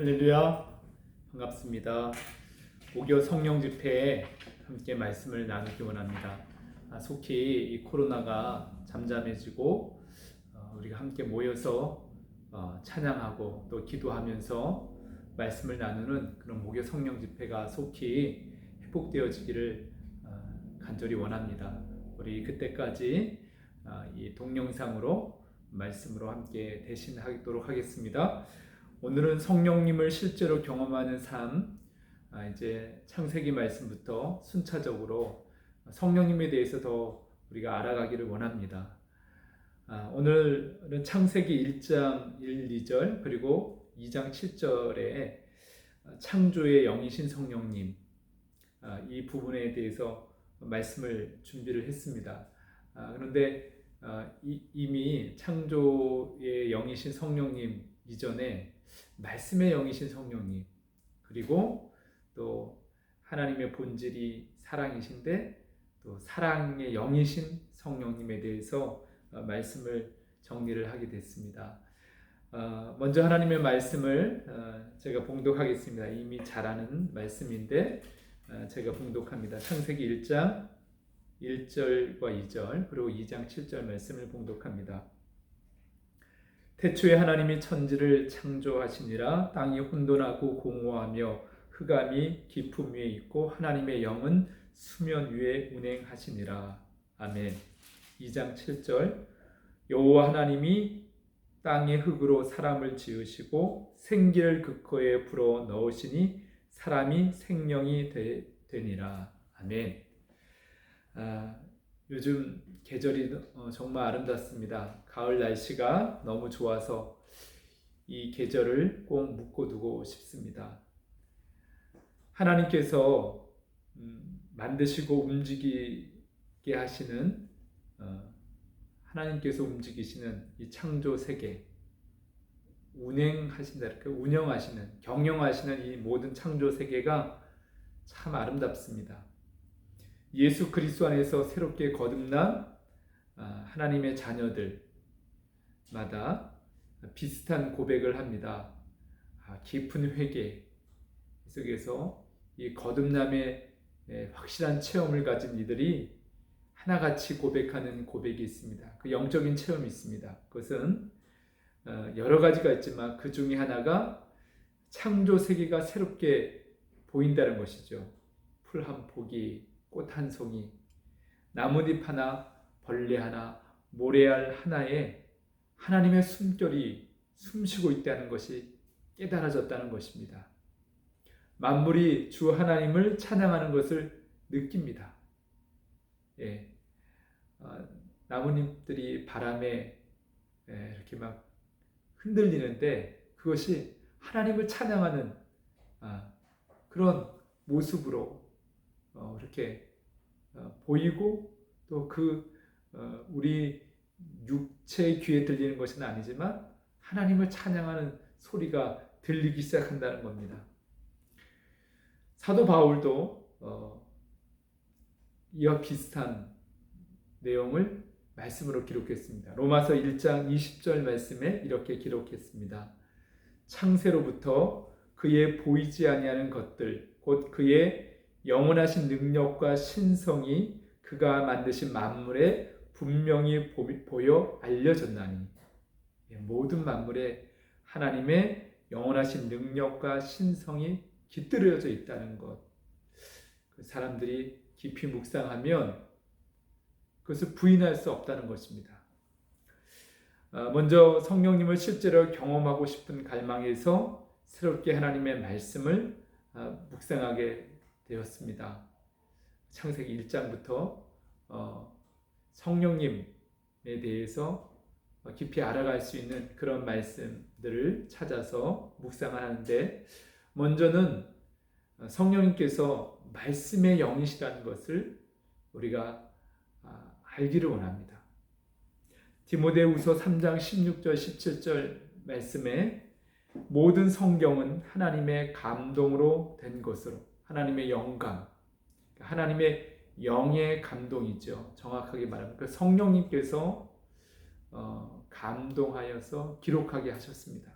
할렐루야, 반갑습니다. 5.25 성령 집회에 함께 말씀을 나누기 원합니다. 속히 이 코로나가 잠잠해지고 우리가 함께 모여서 찬양하고 또 기도하면서 말씀을 나누는 그런 5.25 성령 집회가 속히 회복되어지기를 간절히 원합니다. 우리 그때까지 이 동영상으로 말씀으로 함께 대신하도록 하겠습니다. 오늘은 성령님을 실제로 경험하는 삶, 이제 창세기 말씀부터 순차적으로 성령님에 대해서 더 우리가 알아가기를 원합니다. 오늘은 창세기 1장 1, 2절 그리고 2장 7절에 창조의 영이신 성령님, 이 부분에 대해서 말씀을 준비를 했습니다. 그런데 이미 창조의 영이신 성령님 이전에 말씀의 영이신 성령님, 그리고 또 하나님의 본질이 사랑이신데 또 사랑의 영이신 성령님에 대해서 말씀을 정리를 하게 됐습니다. 먼저 하나님의 말씀을 제가 봉독하겠습니다. 이미 잘 아는 말씀인데 제가 봉독합니다. 창세기 1장 1절과 2절 그리고 2장 7절 말씀을 봉독합니다. 태초에 하나님이 천지를 창조하시니라. 땅이 혼돈하고 공허하며 흑암이 깊음 위에 있고 하나님의 영은 수면 위에 운행하시니라. 아멘. 2장 7절 여호와 하나님이 땅의 흙으로 사람을 지으시고 생기를 그 코에 불어 넣으시니 사람이 생명이 되니라. 아멘. 요즘 계절이 정말 아름답습니다. 가을 날씨가 너무 좋아서 이 계절을 꼭 묶어두고 싶습니다. 하나님께서 만드시고 움직이게 하시는 하나님께서 움직이시는 이 창조 세계, 운행하신다, 이렇게 운영하시는, 경영하시는 이 모든 창조 세계가 참 아름답습니다. 예수 그리스도 안에서 새롭게 거듭난 하나님의 자녀들마다 비슷한 고백을 합니다. 깊은 회개 속에서 이 거듭남의 확실한 체험을 가진 이들이 하나같이 고백하는 고백이 있습니다. 그 영적인 체험이 있습니다. 그것은 여러 가지가 있지만 그 중에 하나가 창조 세계가 새롭게 보인다는 것이죠. 풀 한 포기, 꽃 한 송이, 나뭇잎 하나, 벌레 하나, 모래알 하나에 하나님의 숨결이 숨쉬고 있다는 것이 깨달아졌다는 것입니다. 만물이 주 하나님을 찬양하는 것을 느낍니다. 나뭇잎들이 바람에 이렇게 막 흔들리는데 그것이 하나님을 찬양하는 그런 모습으로 이렇게 보이고 또 우리 육체의 귀에 들리는 것은 아니지만 하나님을 찬양하는 소리가 들리기 시작한다는 겁니다. 사도 바울도 이와 비슷한 내용을 말씀으로 기록했습니다. 로마서 1장 20절 말씀에 이렇게 기록했습니다. 창세로부터 그의 보이지 아니하는 것들 곧 그의 영원하신 능력과 신성이 그가 만드신 만물에 분명히 보여 알려졌나니. 모든 만물에 하나님의 영원하신 능력과 신성이 깃들여져 있다는 것. 사람들이 깊이 묵상하면 그것을 부인할 수 없다는 것입니다. 먼저 성령님을 실제로 경험하고 싶은 갈망에서 새롭게 하나님의 말씀을 묵상하게 되었습니다. 창세기 1장부터 성령님에 대해서 깊이 알아갈 수 있는 그런 말씀들을 찾아서 묵상하는데 먼저는 성령님께서 말씀의 영이시라는 것을 우리가 알기를 원합니다. 디모데후서 3장 16절 17절 말씀에 모든 성경은 하나님의 감동으로 된 것으로 하나님의 영감, 하나님의 영의 감동이죠. 정확하게 말하면 그 성령님께서 감동하여서 기록하게 하셨습니다.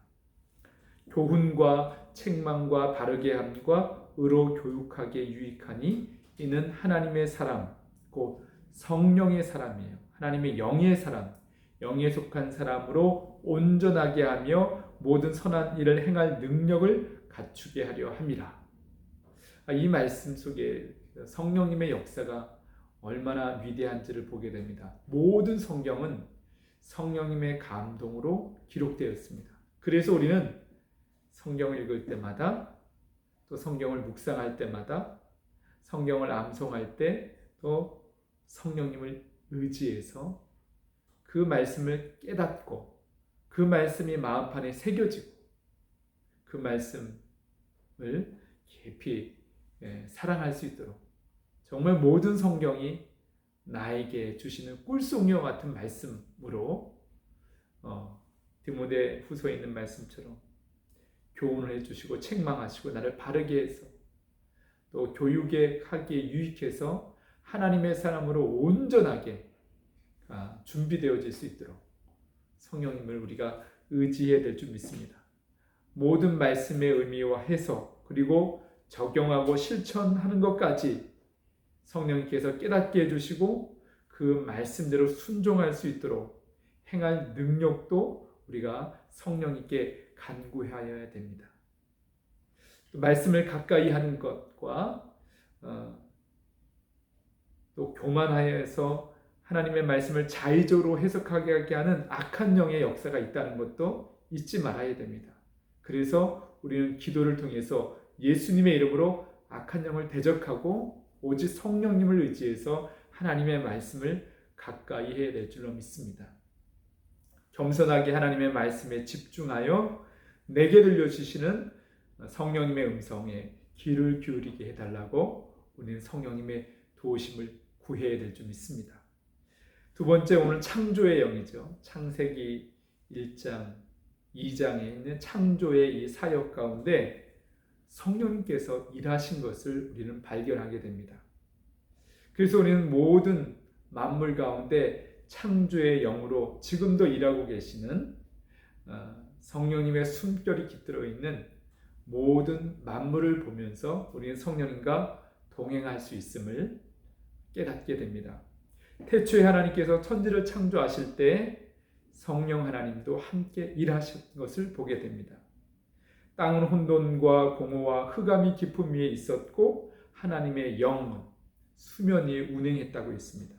교훈과 책망과 바르게 함과 의로 교육하기에 유익하니 이는 하나님의 사람 곧 성령의 사람이에요. 하나님의 영의 사람, 영에 속한 사람으로 온전하게 하며 모든 선한 일을 행할 능력을 갖추게 하려 함이라. 이 말씀 속에 성령님의 역사가 얼마나 위대한지를 보게 됩니다. 모든 성경은 성령님의 감동으로 기록되었습니다. 그래서 우리는 성경을 읽을 때마다, 또 성경을 묵상할 때마다, 성경을 암송할 때 또 성령님을 의지해서 그 말씀을 깨닫고 그 말씀이 마음판에 새겨지고 그 말씀을 깊이 사랑할 수 있도록, 정말 모든 성경이 나에게 주시는 꿀송이와 같은 말씀으로 디모데 후서에 있는 말씀처럼 교훈을 해주시고 책망하시고 나를 바르게 해서 또 교육에 하기에 유익해서 하나님의 사람으로 온전하게 준비되어질 수 있도록 성령님을 우리가 의지해야 될 줄 믿습니다. 모든 말씀의 의미와 해석 그리고 적용하고 실천하는 것까지 성령님께서 깨닫게 해주시고 그 말씀대로 순종할 수 있도록 행할 능력도 우리가 성령님께 간구하여야 됩니다. 말씀을 가까이 하는 것과 또 교만하여서 하나님의 말씀을 자의적으로 해석하게 하는 악한 영의 역사가 있다는 것도 잊지 말아야 됩니다. 그래서 우리는 기도를 통해서 예수님의 이름으로 악한 영을 대적하고 오직 성령님을 의지해서 하나님의 말씀을 가까이 해야 될 줄로 믿습니다. 겸손하게 하나님의 말씀에 집중하여 내게 들려주시는 성령님의 음성에 귀를 기울이게 해달라고 우리는 성령님의 도우심을 구해야 될 줄 믿습니다. 두 번째, 오늘 창조의 영이죠. 창세기 1장, 2장에 있는 창조의 이 사역 가운데 성령님께서 일하신 것을 우리는 발견하게 됩니다. 그래서 우리는 모든 만물 가운데 창조의 영으로 지금도 일하고 계시는 성령님의 숨결이 깃들어 있는 모든 만물을 보면서 우리는 성령님과 동행할 수 있음을 깨닫게 됩니다. 태초에 하나님께서 천지를 창조하실 때 성령 하나님도 함께 일하신 것을 보게 됩니다. 땅은 혼돈과 공허와 흑암이 깊음 위에 있었고 하나님의 영은 수면 위에 운행했다고 했습니다.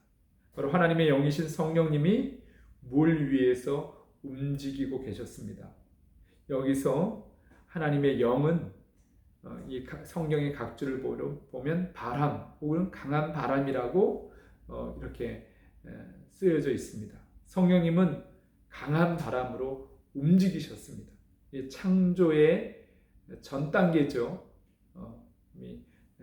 바로 하나님의 영이신 성령님이 물 위에서 움직이고 계셨습니다. 여기서 하나님의 영은 이 성경의 각주를 보면 바람 혹은 강한 바람이라고 이렇게 쓰여져 있습니다. 성령님은 강한 바람으로 움직이셨습니다. 이 창조의 전 단계죠.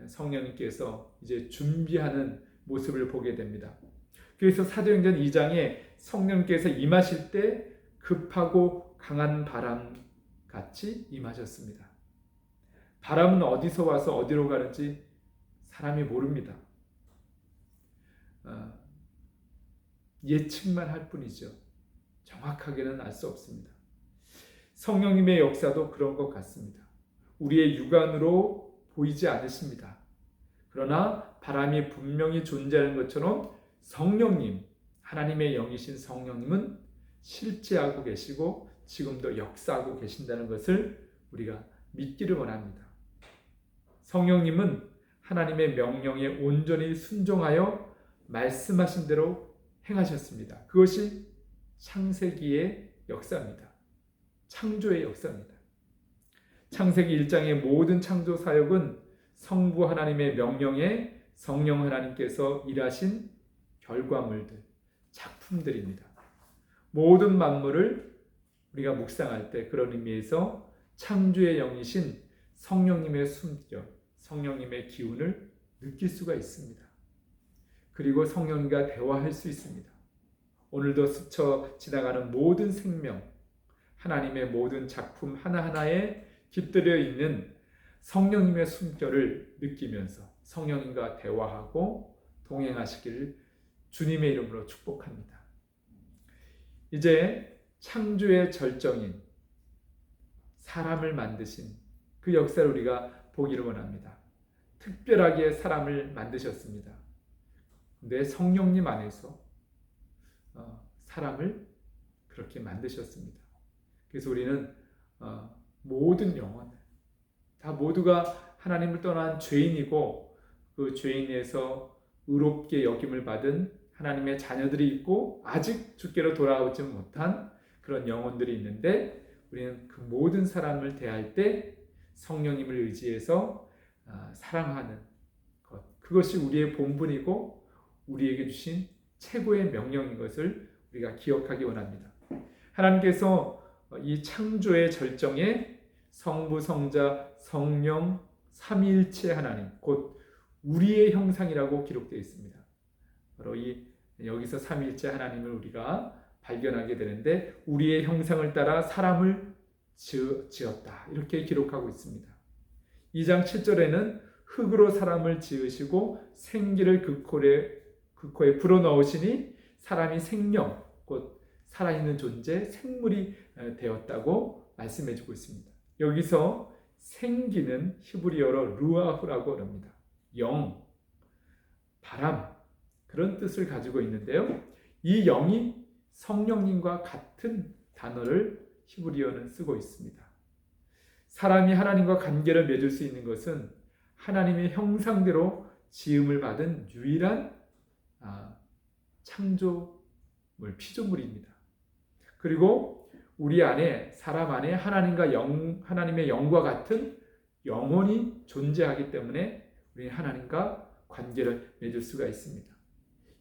성령님께서 이제 준비하는 모습을 보게 됩니다. 그래서 사도행전 2장에 성령님께서 임하실 때 급하고 강한 바람 같이 임하셨습니다. 바람은 어디서 와서 어디로 가는지 사람이 모릅니다. 예측만 할 뿐이죠. 정확하게는 알 수 없습니다. 성령님의 역사도 그런 것 같습니다. 우리의 육안으로 보이지 않으십니다. 그러나 바람이 분명히 존재하는 것처럼 성령님, 하나님의 영이신 성령님은 실제하고 계시고 지금도 역사하고 계신다는 것을 우리가 믿기를 원합니다. 성령님은 하나님의 명령에 온전히 순종하여 말씀하신 대로 행하셨습니다. 그것이 창세기의 역사입니다. 창조의 역사입니다. 창세기 1장의 모든 창조 사역은 성부 하나님의 명령에 성령 하나님께서 일하신 결과물들, 작품들입니다. 모든 만물을 우리가 묵상할 때 그런 의미에서 창조의 영이신 성령님의 숨결, 성령님의 기운을 느낄 수가 있습니다. 그리고 성령님과 대화할 수 있습니다. 오늘도 스쳐 지나가는 모든 생명, 하나님의 모든 작품 하나하나에 깃들여 있는 성령님의 숨결을 느끼면서 성령님과 대화하고 동행하시기를 주님의 이름으로 축복합니다. 이제 창조의 절정인 사람을 만드신 그 역사를 우리가 보기를 원합니다. 특별하게 사람을 만드셨습니다. 내 성령님 안에서 사람을 그렇게 만드셨습니다. 그래서 우리는 모든 영혼 다 모두가 하나님을 떠난 죄인이고 그 죄인에서 의롭게 여김을 받은 하나님의 자녀들이 있고 아직 주께로 돌아오지 못한 그런 영혼들이 있는데 우리는 그 모든 사람을 대할 때 성령님을 의지해서 사랑하는 것, 그것이 우리의 본분이고 우리에게 주신 최고의 명령인 것을 우리가 기억하기 원합니다. 하나님께서 이 창조의 절정에 성부, 성자, 성령, 삼위일체 하나님, 곧 우리의 형상이라고 기록되어 있습니다. 바로 여기서 삼위일체 하나님을 우리가 발견하게 되는데 우리의 형상을 따라 사람을 지었다 이렇게 기록하고 있습니다. 2장 7절에는 흙으로 사람을 지으시고 생기를 그 코에 불어넣으시니 사람이 생명, 곧 살아있는 존재, 생물이 되었다고 말씀해주고 있습니다. 여기서 생기는 히브리어로 루아흐라고 합니다. 영, 바람, 그런 뜻을 가지고 있는데요. 이 영이 성령님과 같은 단어를 히브리어는 쓰고 있습니다. 사람이 하나님과 관계를 맺을 수 있는 것은 하나님의 형상대로 지음을 받은 유일한 창조물, 피조물입니다. 그리고 우리 안에, 사람 안에 하나님의 영과 같은 영혼이 존재하기 때문에 우리는 하나님과 관계를 맺을 수가 있습니다.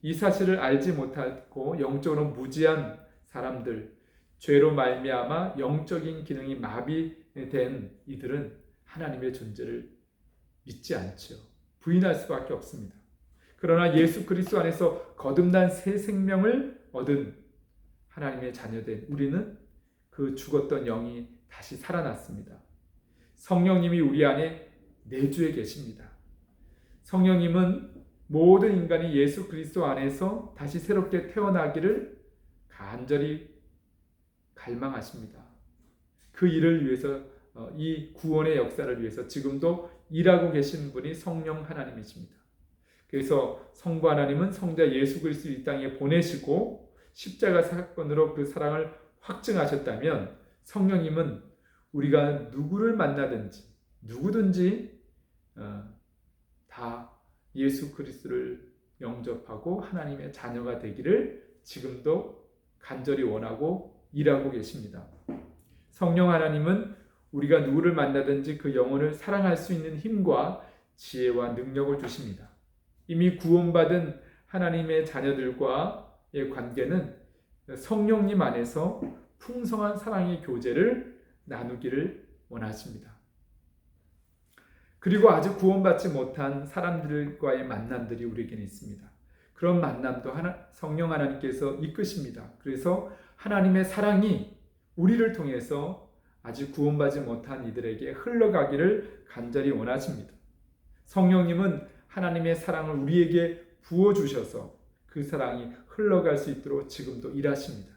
이 사실을 알지 못하고 영적으로 무지한 사람들, 죄로 말미암아 영적인 기능이 마비된 이들은 하나님의 존재를 믿지 않죠. 부인할 수밖에 없습니다. 그러나 예수 그리스도 안에서 거듭난 새 생명을 얻은 하나님의 자녀된 우리는 그 죽었던 영이 다시 살아났습니다. 성령님이 우리 안에 내주해 계십니다. 성령님은 모든 인간이 예수 그리스도 안에서 다시 새롭게 태어나기를 간절히 갈망하십니다. 그 일을 위해서, 이 구원의 역사를 위해서 지금도 일하고 계신 분이 성령 하나님이십니다. 그래서 성부 하나님은 성자 예수 그리스도를 이 땅에 보내시고 십자가 사건으로 그 사랑을 확증하셨다면 성령님은 우리가 누구를 만나든지 누구든지 다 예수 그리스도를 영접하고 하나님의 자녀가 되기를 지금도 간절히 원하고 일하고 계십니다. 성령 하나님은 우리가 누구를 만나든지 그 영혼을 사랑할 수 있는 힘과 지혜와 능력을 주십니다. 이미 구원받은 하나님의 자녀들과의 관계는 성령님 안에서 풍성한 사랑의 교제를 나누기를 원하십니다. 그리고 아직 구원받지 못한 사람들과의 만남들이 우리에게는 있습니다. 그런 만남도 성령 하나님께서 이끄십니다. 그래서 하나님의 사랑이 우리를 통해서 아직 구원받지 못한 이들에게 흘러가기를 간절히 원하십니다. 성령님은 하나님의 사랑을 우리에게 부어주셔서 그 사랑이 흘러갈 수 있도록 지금도 일하십니다.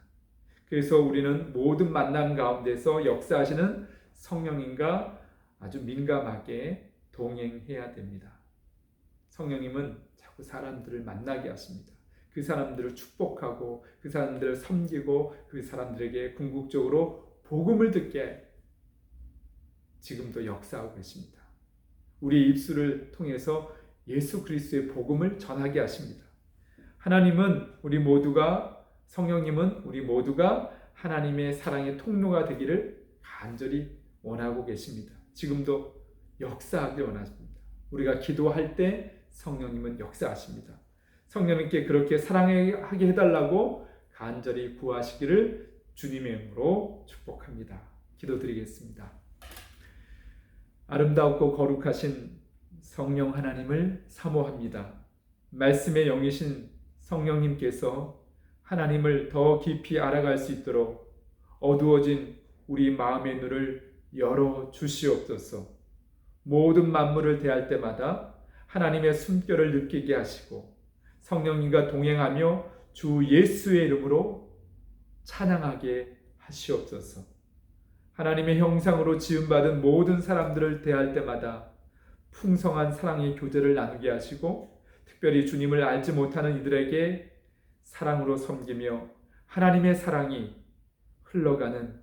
그래서 우리는 모든 만남 가운데서 역사하시는 성령님과 아주 민감하게 동행해야 됩니다. 성령님은 자꾸 사람들을 만나게 하십니다. 그 사람들을 축복하고 그 사람들을 섬기고 그 사람들에게 궁극적으로 복음을 듣게 지금도 역사하고 계십니다. 우리의 입술을 통해서 예수 그리스도의 복음을 전하게 하십니다. 하나님은 우리 모두가, 성령님은 우리 모두가 하나님의 사랑의 통로가 되기를 간절히 원하고 계십니다. 지금도 역사하길 원하십니다. 우리가 기도할 때 성령님은 역사하십니다. 성령님께 그렇게 사랑하게 해달라고 간절히 구하시기를 주님의 이름으로 축복합니다. 기도드리겠습니다. 아름답고 거룩하신 성령 하나님을 사모합니다. 말씀의 영이신 성령님께서 하나님을 더 깊이 알아갈 수 있도록 어두워진 우리 마음의 눈을 열어 주시옵소서. 모든 만물을 대할 때마다 하나님의 숨결을 느끼게 하시고 성령님과 동행하며 주 예수의 이름으로 찬양하게 하시옵소서. 하나님의 형상으로 지음받은 모든 사람들을 대할 때마다 풍성한 사랑의 교제를 나누게 하시고 특별히 주님을 알지 못하는 이들에게 사랑으로 섬기며 하나님의 사랑이 흘러가는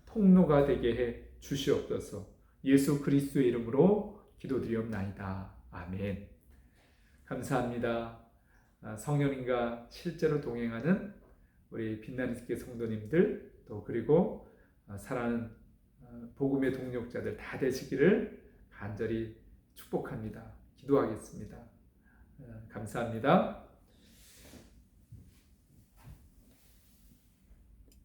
통로가 되게 해 주시옵소서. 예수 그리스도의 이름으로 기도드리옵나이다. 아멘. 감사합니다. 성령님과 실제로 동행하는 우리 빛나는 교회 성도님들 또 그리고 사랑하는 복음의 동력자들 다 되시기를 간절히 축복합니다. 기도하겠습니다. 감사합니다.